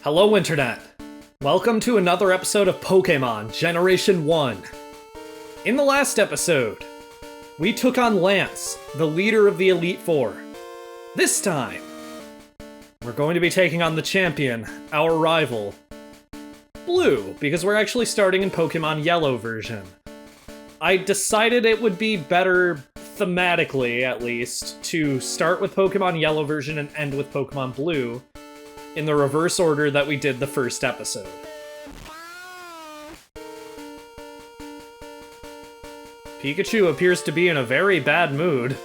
Hello, Internet! Welcome to another episode of Pokémon Generation 1. In the last episode, we took on Lance, the leader of the Elite Four. This time, we're going to be taking on the champion, our rival, Blue, because we're actually starting in Pokemon Yellow version. I decided it would be better, thematically at least, to start with Pokemon Yellow version and end with Pokemon Blue, in the reverse order that we did the first episode. Pikachu appears to be in a very bad mood.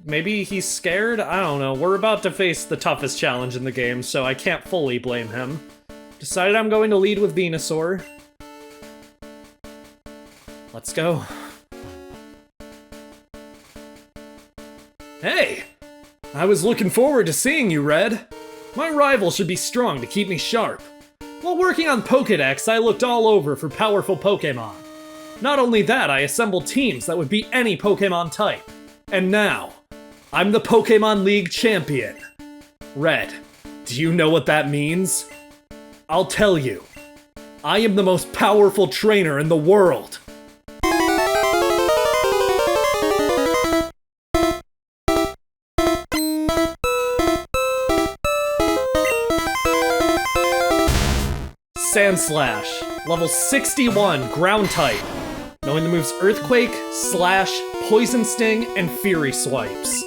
Maybe he's scared? I don't know. We're about to face the toughest challenge in the game, so I can't fully blame him. Decided I'm going to lead with Venusaur. Let's go. Hey! I was looking forward to seeing you, Red. My rival should be strong to keep me sharp. While working on Pokédex, I looked all over for powerful Pokémon. Not only that, I assembled teams that would beat any Pokémon type. And now, I'm the Pokémon League champion. Red, do you know what that means? I'll tell you. I am the most powerful trainer in the world. Sandslash, level 61, ground type, knowing the moves Earthquake, Slash, Poison Sting, and Fury Swipes.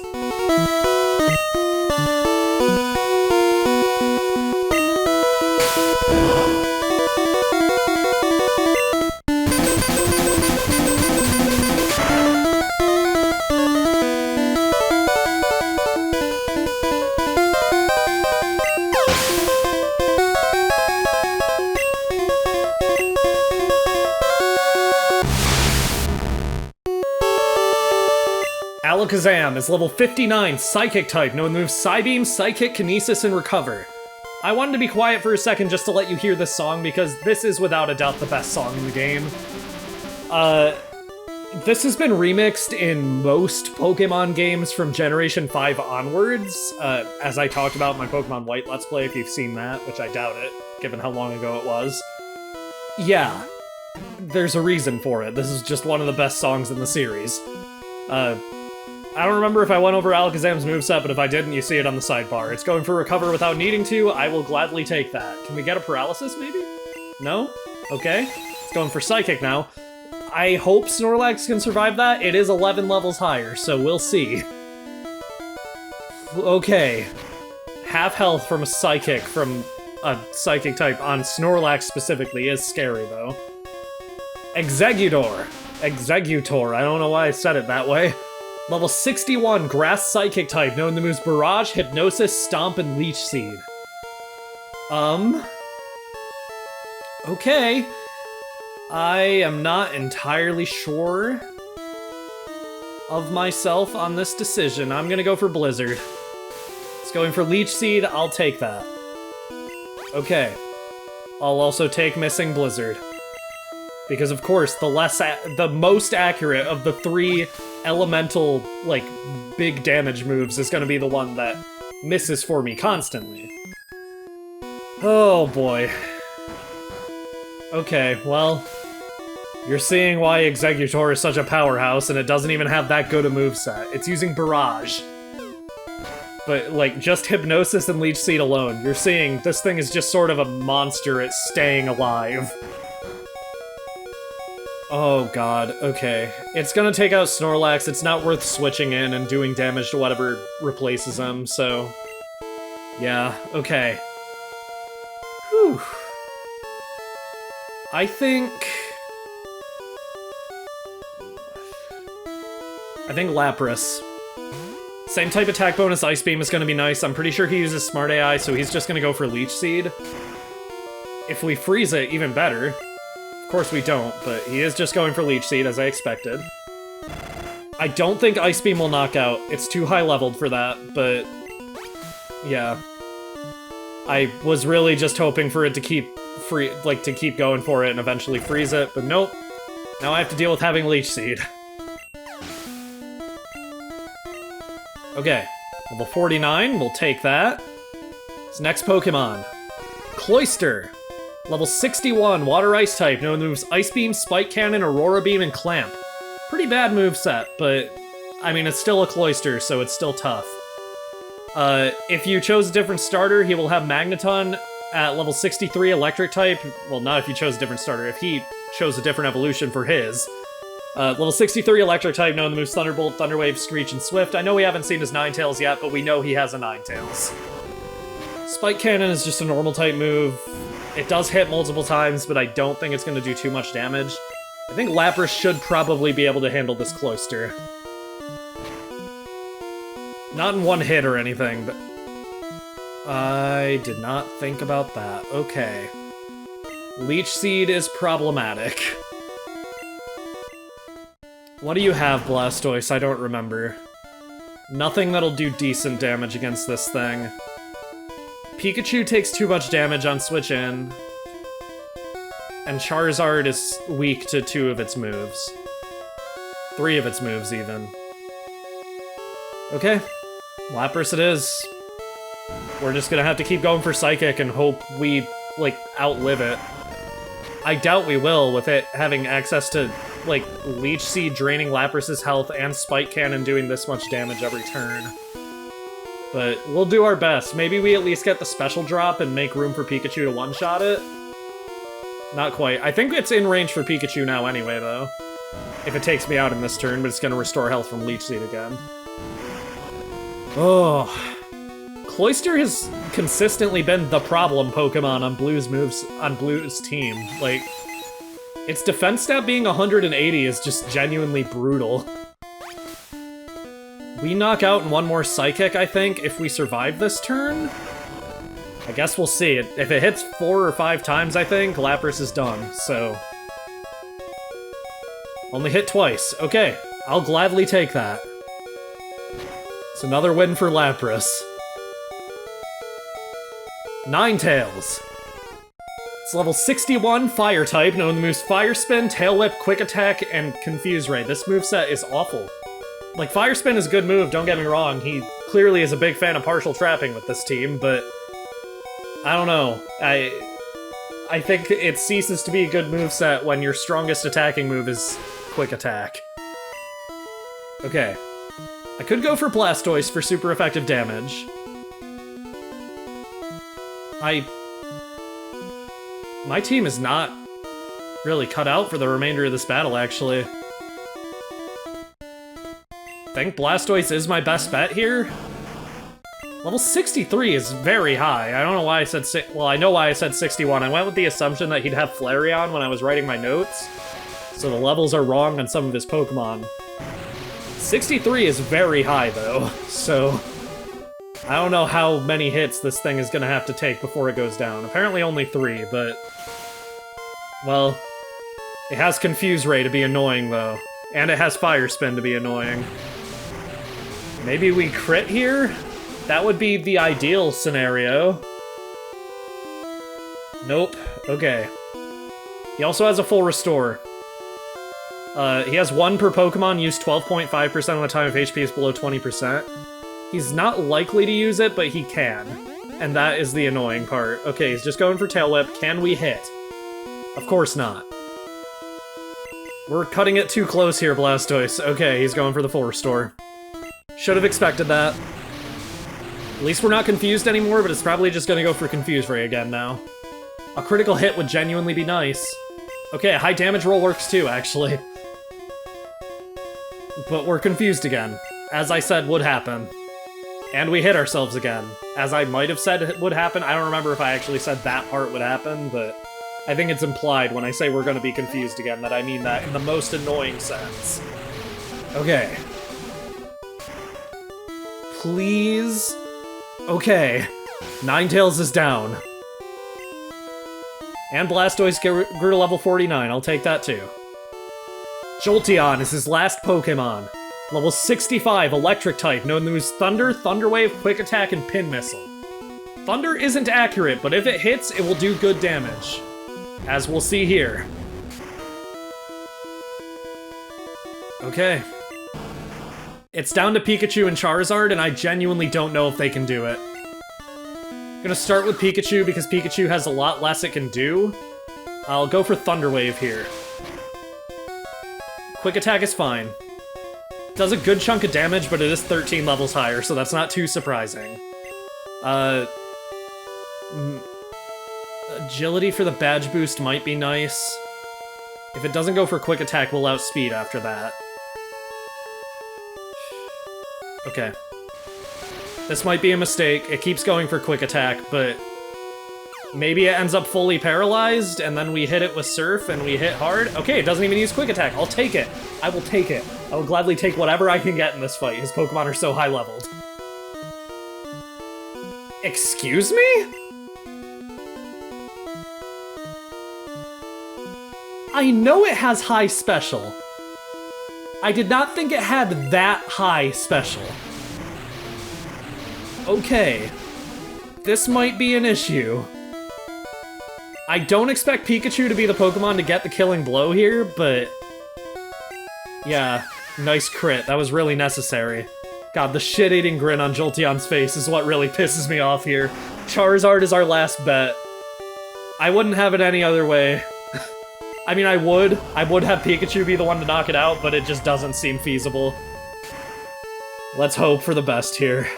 Alakazam is level 59, Psychic type, knowing the moves Psybeam, Psychic, Kinesis, and Recover. I wanted to be quiet for a second just to let you hear this song, because this is without a doubt the best song in the game. This has been remixed in most Pokemon games from Generation 5 onwards, as I talked about in my Pokemon White Let's Play, if you've seen that, which I doubt it, given how long ago it was. Yeah, there's a reason for it. This is just one of the best songs in the series. I don't remember if I went over Alakazam's moveset, but if I didn't, you see it on the sidebar. It's going for Recover without needing to. I will gladly take that. Can we get a Paralysis, maybe? No? Okay. It's going for Psychic now. I hope Snorlax can survive that. It is 11 levels higher, so we'll see. Okay. Half health from a Psychic type on Snorlax specifically is scary, though. Exeggutor, I don't know why I said it that way. Level 61, Grass Psychic type, knowing the moves Barrage, Hypnosis, Stomp, and Leech Seed. Okay. I am not entirely sure of myself on this decision. I'm gonna go for Blizzard. It's going for Leech Seed, I'll take that. Okay. I'll also take Missing Blizzard. Because of course, the most accurate of the three elemental, like, big damage moves is gonna be the one that misses for me constantly. Oh boy. Okay, well, you're seeing why Exeggutor is such a powerhouse and it doesn't even have that good a moveset. It's using Barrage. But, like, just Hypnosis and Leech Seed alone, you're seeing this thing is just sort of a monster at staying alive. Oh god, okay. It's gonna take out Snorlax, it's not worth switching in and doing damage to whatever replaces him, so... yeah, okay. Whew. I think Lapras. Same type attack bonus, Ice Beam is gonna be nice. I'm pretty sure he uses Smart AI, so he's just gonna go for Leech Seed. If we freeze it, even better. Of course we don't, but he is just going for Leech Seed, as I expected. I don't think Ice Beam will knock out. It's too high leveled for that, but... yeah. I was really just hoping for it to keep going for it and eventually freeze it, but nope. Now I have to deal with having Leech Seed. Okay. Level 49, we'll take that. His next Pokemon. Cloyster. Level 61, Water Ice type. Known moves Ice Beam, Spike Cannon, Aurora Beam, and Clamp. Pretty bad moveset, but I mean, it's still a Cloyster, so it's still tough. If you chose a different starter, he will have Magneton at level 63, Electric type. Well, not if you chose a different starter, if he chose a different evolution for his. Level 63 Electric type, known the moves Thunderbolt, Thunderwave, Screech, and Swift. I know we haven't seen his Ninetales yet, but we know he has a Ninetales. Spike Cannon is just a normal type move. It does hit multiple times, but I don't think it's going to do too much damage. I think Lapras should probably be able to handle this Cloyster. Not in one hit or anything, but... I did not think about that. Okay. Leech Seed is problematic. What do you have, Blastoise? I don't remember. Nothing that'll do decent damage against this thing. Pikachu takes too much damage on Switch In. And Charizard is weak to 2 of its moves. 3 of its moves, even. Okay. Lapras it is. We're just gonna have to keep going for Psychic and hope we, like, outlive it. I doubt we will, with it having access to, like, Leech Seed draining Lapras's health and Spike Cannon doing this much damage every turn. But we'll do our best. Maybe we at least get the special drop and make room for Pikachu to one-shot it? Not quite. I think it's in range for Pikachu now anyway, though. If it takes me out in this turn, but it's gonna restore health from Leech Seed again. Oh... Cloyster has consistently been the problem Pokemon on Blue's team. Like, its defense stat being 180 is just genuinely brutal. We knock out in one more Psychic, I think, if we survive this turn? I guess we'll see. If it hits 4 or 5 times, I think, Lapras is done, so... Only hit twice. Okay, I'll gladly take that. It's another win for Lapras. Ninetales. It's level 61, Fire type, known the moves Fire Spin, Tail Whip, Quick Attack, and Confuse Ray. This moveset is awful. Like, Fire Spin is a good move, don't get me wrong. He clearly is a big fan of partial trapping with this team, but... I don't know. I think it ceases to be a good moveset when your strongest attacking move is Quick Attack. Okay. I could go for Blastoise for super effective damage. My team is not really cut out for the remainder of this battle, actually. I think Blastoise is my best bet here. Level 63 is very high. I don't know why I said well, I know why I said 61. I went with the assumption that he'd have Flareon when I was writing my notes, so the levels are wrong on some of his Pokemon. 63 is very high, though, so... I don't know how many hits this thing is gonna have to take before it goes down. Apparently only 3, but... Well... It has Confuse Ray to be annoying, though. And it has Fire Spin to be annoying. Maybe we crit here? That would be the ideal scenario. Nope. Okay. He also has a full restore. He has 1 per Pokemon, used 12.5% of the time if HP is below 20%. He's not likely to use it, but he can. And that is the annoying part. Okay, he's just going for Tail Whip. Can we hit? Of course not. We're cutting it too close here, Blastoise. Okay, he's going for the full restore. Should have expected that. At least we're not confused anymore, but it's probably just gonna go for Confuse Ray again now. A critical hit would genuinely be nice. Okay, a high damage roll works too, actually. But we're confused again. As I said would happen. And we hit ourselves again. As I might have said it would happen. I don't remember if I actually said that part would happen, but I think it's implied when I say we're gonna be confused again that I mean that in the most annoying sense. Okay. Please? Okay. Ninetales is down. And Blastoise grew to level 49, I'll take that too. Jolteon is his last Pokemon. Level 65, Electric type, known to use Thunder, Thunder Wave, Quick Attack, and Pin Missile. Thunder isn't accurate, but if it hits, it will do good damage. As we'll see here. Okay. It's down to Pikachu and Charizard, and I genuinely don't know if they can do it. Gonna start with Pikachu because Pikachu has a lot less it can do. I'll go for Thunder Wave here. Quick Attack is fine. Does a good chunk of damage, but it is 13 levels higher, so that's not too surprising. Agility for the badge boost might be nice. If it doesn't go for Quick Attack, we'll outspeed after that. Okay. This might be a mistake. It keeps going for Quick Attack, but maybe it ends up fully paralyzed, and then we hit it with Surf, and we hit hard. Okay, it doesn't even use Quick Attack. I'll take it. I will take it. I will gladly take whatever I can get in this fight. His Pokemon are so high-leveled. Excuse me? I know it has high special. I did not think it had that high special. Okay. This might be an issue. I don't expect Pikachu to be the Pokemon to get the killing blow here, but... yeah, nice crit. That was really necessary. God, the shit-eating grin on Jolteon's face is what really pisses me off here. Charizard is our last bet. I wouldn't have it any other way. I mean, I would have Pikachu be the one to knock it out, but it just doesn't seem feasible. Let's hope for the best here.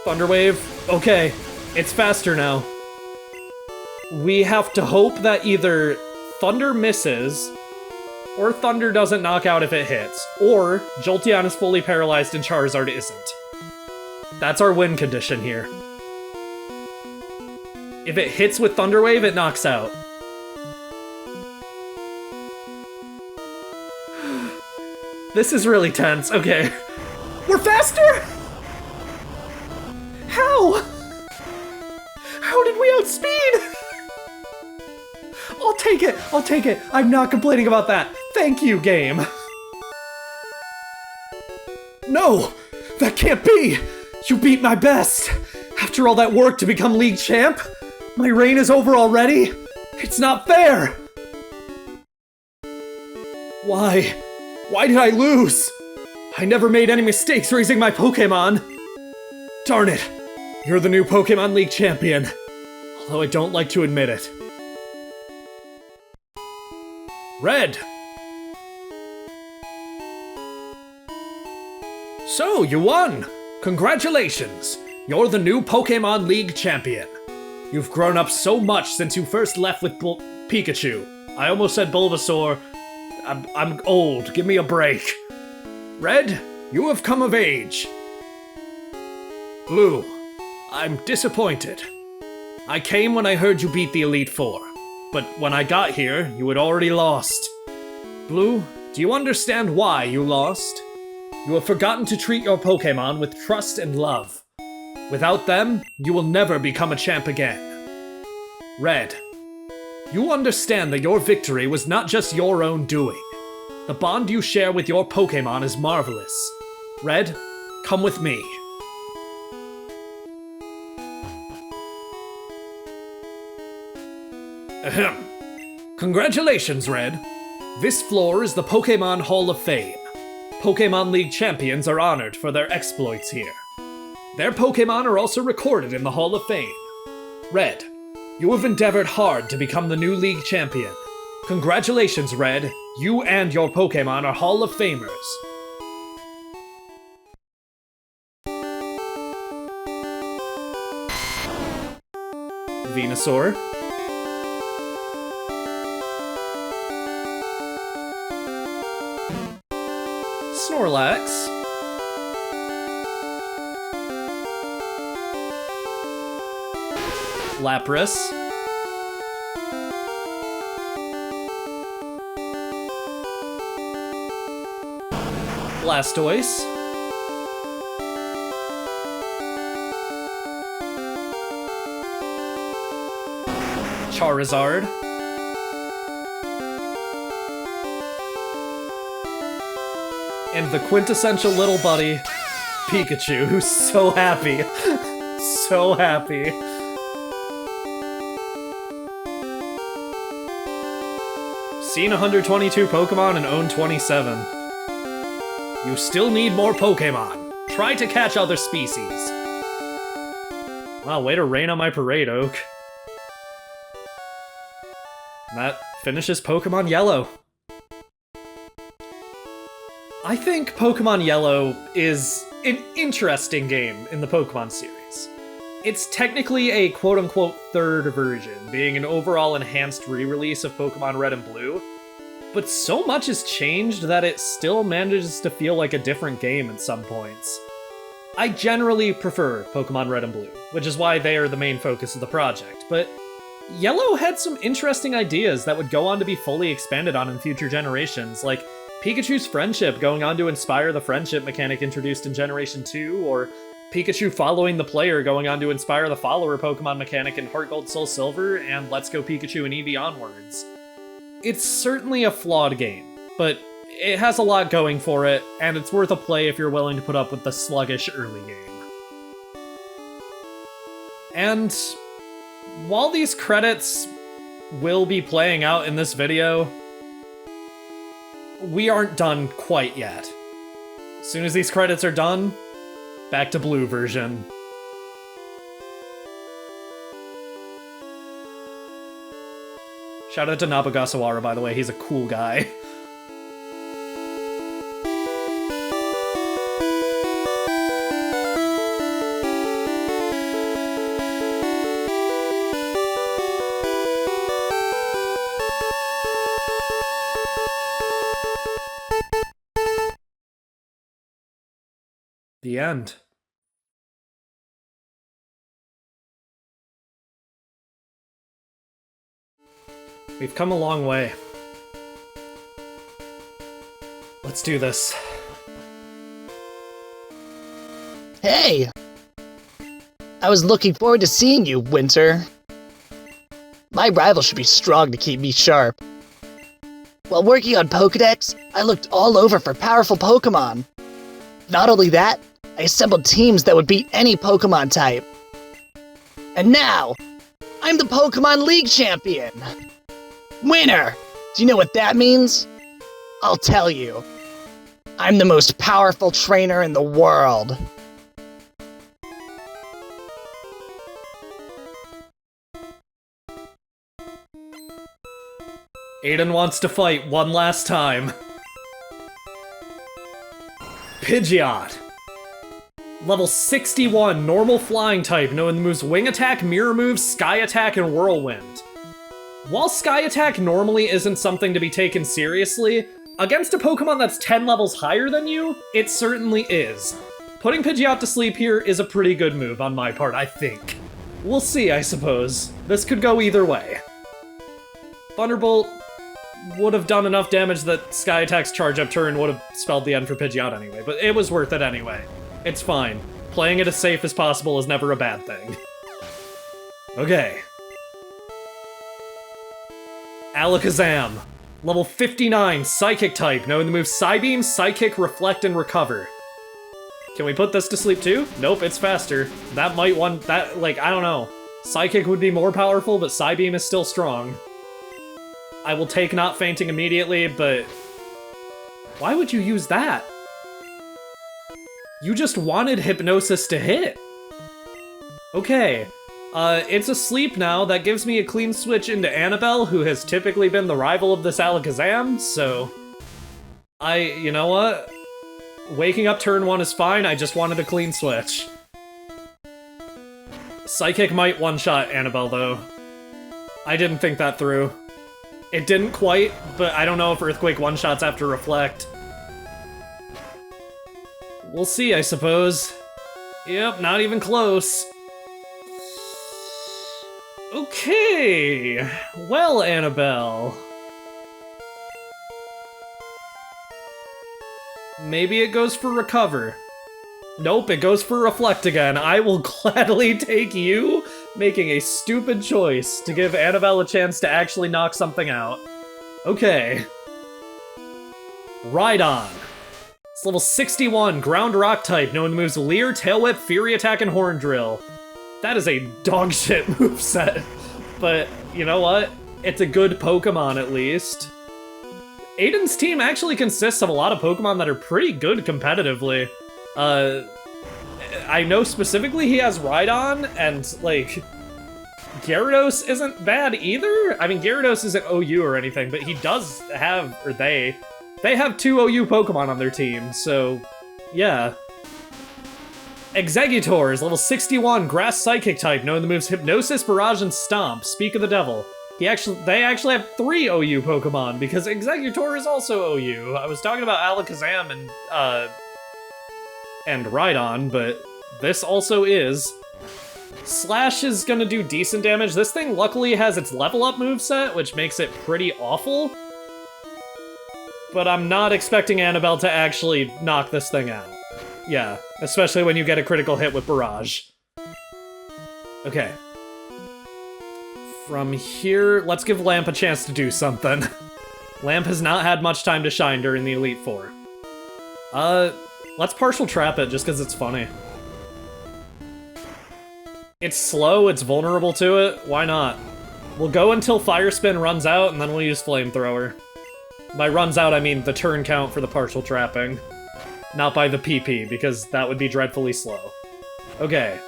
Thunder Wave. Okay, it's faster now. We have to hope that either Thunder misses, or Thunder doesn't knock out if it hits, or Jolteon is fully paralyzed and Charizard isn't. That's our win condition here. If it hits with Thunder Wave, it knocks out. This is really tense. Okay. We're faster? How? How did we outspeed? I'll take it. I'll take it. I'm not complaining about that. Thank you, game. No! That can't be! You beat my best! After all that work to become league champ? My reign is over already? It's not fair! Why? Why did I lose? I never made any mistakes raising my Pokémon! Darn it! You're the new Pokémon League champion. Although I don't like to admit it. Red! So, you won! Congratulations! You're the new Pokémon League champion. You've grown up so much since you first left with Pikachu. I almost said Bulbasaur. I'm old. Give me a break. Red, you have come of age. Blue, I'm disappointed. I came when I heard you beat the Elite Four, but when I got here, you had already lost. Blue, do you understand why you lost? You have forgotten to treat your Pokémon with trust and love. Without them, you will never become a champ again. Red, you understand that your victory was not just your own doing. The bond you share with your Pokémon is marvelous. Red, come with me. Ahem. Congratulations, Red. This floor is the Pokémon Hall of Fame. Pokémon League champions are honored for their exploits here. Their Pokémon are also recorded in the Hall of Fame. Red, you have endeavored hard to become the new League champion. Congratulations, Red. You and your Pokémon are Hall of Famers. Venusaur. Snorlax. Lapras. Blastoise. Charizard. And the quintessential little buddy, Pikachu, who's so happy. So happy. Seen 122 Pokemon and own 27. You still need more Pokemon. Try to catch other species. Wow, way to rain on my parade, Oak. And that finishes Pokemon Yellow. I think Pokemon Yellow is an interesting game in the Pokemon series. It's technically a quote-unquote third version, being an overall enhanced re-release of Pokemon Red and Blue, but so much has changed that it still manages to feel like a different game at some points. I generally prefer Pokemon Red and Blue, which is why they are the main focus of the project, but Yellow had some interesting ideas that would go on to be fully expanded on in future generations, like Pikachu's friendship going on to inspire the friendship mechanic introduced in Generation 2, or Pikachu following the player going on to inspire the follower Pokemon mechanic in Heart Gold Soul Silver and Let's Go Pikachu and Eevee onwards. It's certainly a flawed game, but it has a lot going for it, and it's worth a play if you're willing to put up with the sluggish early game. And while these credits will be playing out in this video, we aren't done quite yet. As soon as these credits are done, back to Blue version. Shout out to Nabagasawara, by the way, he's a cool guy. The end. We've come a long way. Let's do this. Hey! I was looking forward to seeing you, Winter. My rival should be strong to keep me sharp. While working on Pokedex, I looked all over for powerful Pokemon. Not only that, I assembled teams that would beat any Pokemon type. And now, I'm the Pokemon League champion! Winner! Do you know what that means? I'll tell you. I'm the most powerful trainer in the world. Aiden wants to fight one last time. Pidgeot. Level 61, normal flying type, knowing the moves Wing Attack, Mirror Moves, Sky Attack, and Whirlwind. While Sky Attack normally isn't something to be taken seriously, against a Pokemon that's 10 levels higher than you, it certainly is. Putting Pidgeot to sleep here is a pretty good move on my part, I think. We'll see, I suppose. This could go either way. Thunderbolt would have done enough damage that Sky Attack's charge-up turn would have spelled the end for Pidgeot anyway, but it was worth it anyway. It's fine. Playing it as safe as possible is never a bad thing. Okay. Alakazam. Level 59, Psychic type, knowing the moves Psybeam, Psychic, Reflect, and Recover. Can we put this to sleep too? Nope, it's faster. That might I don't know. Psychic would be more powerful, but Psybeam is still strong. I will take Not Fainting immediately, but why would you use that? You just wanted Hypnosis to hit. Okay. It's asleep now. That gives me a clean switch into Annabelle, who has typically been the rival of this Alakazam, so you know what? Waking up turn 1 is fine, I just wanted a clean switch. Psychic might one-shot Annabelle, though. I didn't think that through. It didn't quite, but I don't know if Earthquake one-shots after Reflect. We'll see, I suppose. Yep, not even close. Okay, well, Annabelle. Maybe it goes for Recover. Nope, it goes for Reflect again. I will gladly take you making a stupid choice to give Annabelle a chance to actually knock something out. Okay. Rhydon. It's level 61, Ground Rock type, knowing the moves Leer, Tail Whip, Fury Attack, and Horn Drill. That is a dogshit moveset, but you know what? It's a good Pokemon at least. Aiden's team actually consists of a lot of Pokemon that are pretty good competitively. I know specifically he has Rhydon, and, like, Gyarados isn't bad either. I mean, Gyarados isn't OU or anything, but he does have, or they have 2 OU Pokemon on their team, so, yeah. Exeggutor is level 61, Grass Psychic type, knowing the moves Hypnosis, Barrage, and Stomp. Speak of the Devil. They actually have 3 OU Pokemon, because Exeggutor is also OU. I was talking about Alakazam and Rhydon, but this also is. Slash is gonna do decent damage. This thing luckily has its level up moveset, which makes it pretty awful. But I'm not expecting Annabelle to actually knock this thing out. Yeah, especially when you get a critical hit with Barrage. Okay. From here, let's give Lamp a chance to do something. Lamp has not had much time to shine during the Elite Four. Let's partial trap it just because it's funny. It's slow, it's vulnerable to it, why not? We'll go until Fire Spin runs out, and then we'll use Flamethrower. By runs out, I mean the turn count for the partial trapping. Not by the PP, because that would be dreadfully slow. Okay.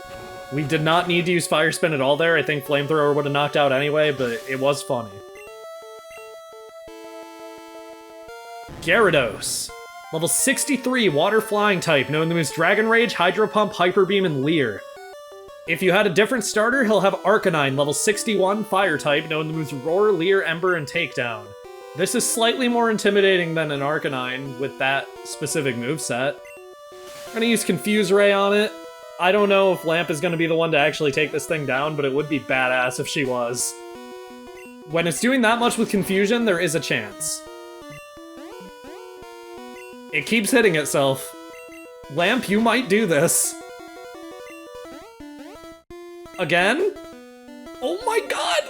We did not need to use Fire Spin at all there. I think Flamethrower would have knocked out anyway, but it was funny. Gyarados. Level 63, Water Flying type, knowing the moves Dragon Rage, Hydro Pump, Hyper Beam, and Leer. If you had a different starter, he'll have Arcanine, level 61, Fire type, knowing the moves Roar, Leer, Ember, and Takedown. This is slightly more intimidating than an Arcanine with that specific moveset. I'm gonna use Confuse Ray on it. I don't know if Lamp is gonna be the one to actually take this thing down, but it would be badass if she was. When it's doing that much with Confusion, there is a chance. It keeps hitting itself. Lamp, you might do this. Again? Oh my god!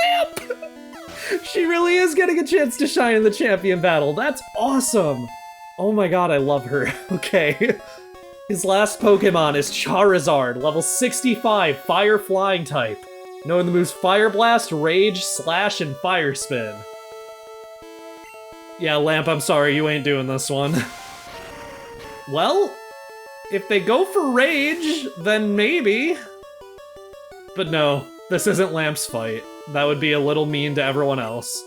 Lamp! She really is getting a chance to shine in the champion battle. That's awesome! Oh my god, I love her. Okay. His last Pokemon is Charizard, level 65, Fire Flying type. Knowing the moves Fire Blast, Rage, Slash, and Fire Spin. Yeah, Lamp, I'm sorry, you ain't doing this one. Well, if they go for Rage, then maybe. But no, this isn't Lamp's fight. That would be a little mean to everyone else.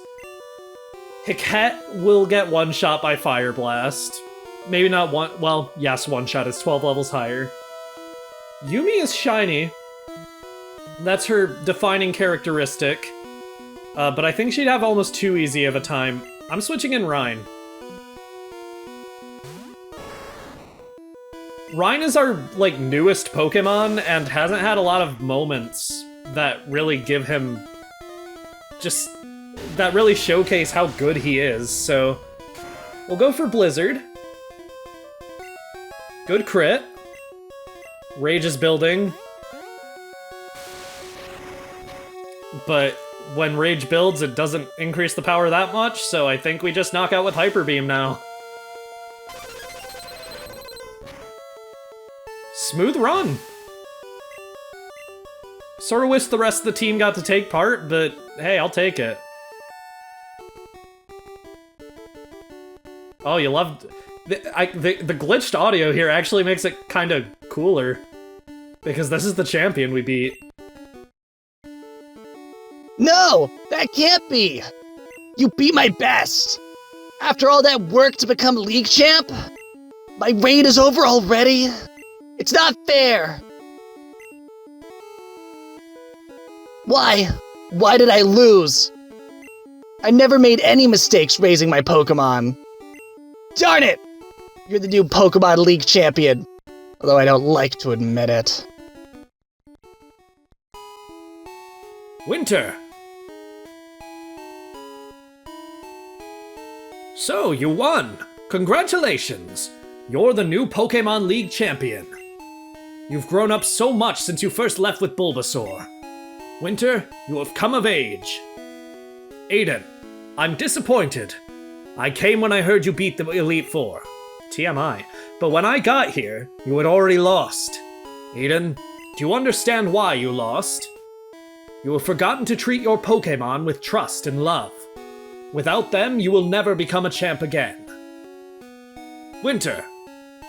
Hiket will get one-shot by Fire Blast. Maybe not one, well, yes, one-shot is 12 levels higher. Yumi is shiny. That's her defining characteristic. But I think she'd have almost too easy of a time. I'm switching in Rhine. Rhine is our, like, newest Pokemon, and hasn't had a lot of moments that really give him... just... that really showcase how good he is, so... we'll go for Blizzard. Good crit. Rage is building. But when Rage builds, it doesn't increase the power that much, so I think we just knock out with Hyper Beam now. Smooth run! Sorta wish the rest of the team got to take part, but hey, I'll take it. Oh, you loved... The glitched audio here actually makes it kinda cooler. Because this is the champion we beat. No! That can't be! You beat my best! After all that work to become League Champ? My reign is over already? It's not fair! Why? Why did I lose? I never made any mistakes raising my Pokémon. Darn it! You're the new Pokémon League champion, although I don't like to admit it. Winter! So, you won! Congratulations! You're the new Pokémon League champion. You've grown up so much since you first left with Bulbasaur. Winter, you have come of age. Aiden, I'm disappointed. I came when I heard you beat the Elite Four. TMI. But when I got here, you had already lost. Aiden, do you understand why you lost? You have forgotten to treat your Pokémon with trust and love. Without them, you will never become a champ again. Winter,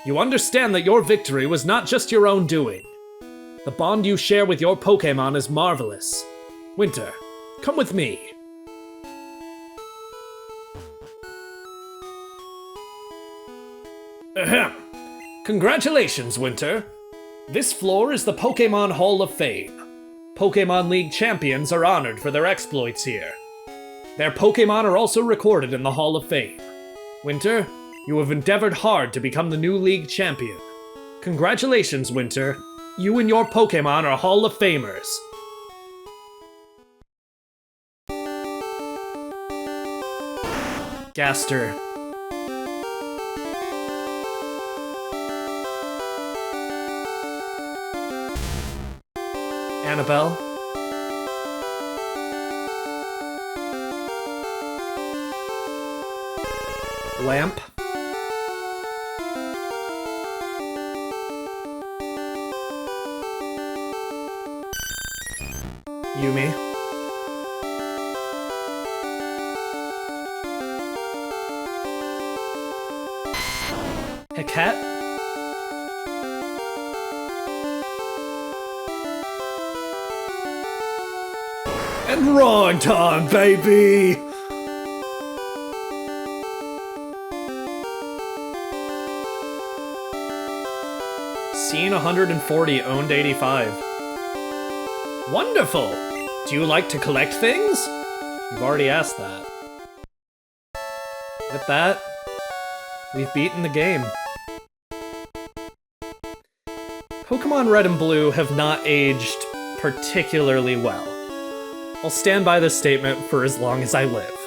You understand that your victory was not just your own doing. The bond you share with your Pokémon is marvelous. Winter, come with me. Ahem. Congratulations, Winter. This floor is the Pokémon Hall of Fame. Pokémon League champions are honored for their exploits here. Their Pokémon are also recorded in the Hall of Fame. Winter, you have endeavored hard to become the new League champion. Congratulations, Winter. You and your Pokémon are Hall of Famers. Gaster. Annabelle. Lamp. Yumi. Heket. And wrong time, baby! Scene 140, owned 85. Wonderful! Do you like to collect things? You've already asked that. With that, we've beaten the game. Pokémon Red and Blue have not aged particularly well. I'll stand by this statement for as long as I live.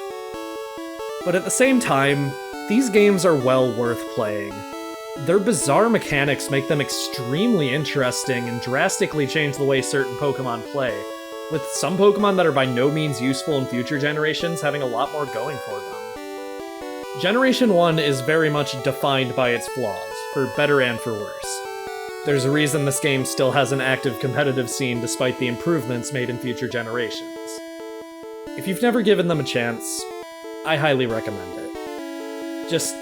But at the same time, these games are well worth playing. Their bizarre mechanics make them extremely interesting and drastically change the way certain Pokémon play, with some Pokémon that are by no means useful in future generations having a lot more going for them. Generation 1 is very much defined by its flaws, for better and for worse. There's a reason this game still has an active competitive scene despite the improvements made in future generations. If you've never given them a chance, I highly recommend it. Just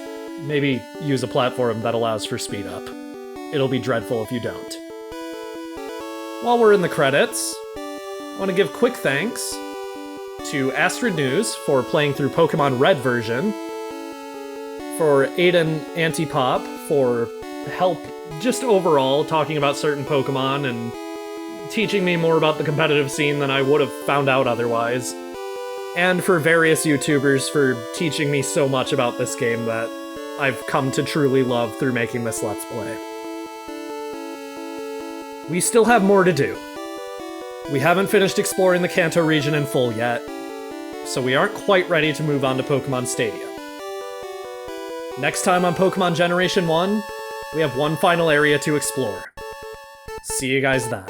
maybe use a platform that allows for speed up. It'll be dreadful if you don't. While we're in the credits, I want to give quick thanks to Astrid News for playing through Pokemon Red version, for Aiden Antipop for help just overall talking about certain Pokemon and teaching me more about the competitive scene than I would have found out otherwise, and for various YouTubers for teaching me so much about this game that I've come to truly love through making this Let's Play. We still have more to do. We haven't finished exploring the Kanto region in full yet, so we aren't quite ready to move on to Pokemon Stadium. Next time on Pokemon Generation 1, we have one final area to explore. See you guys then.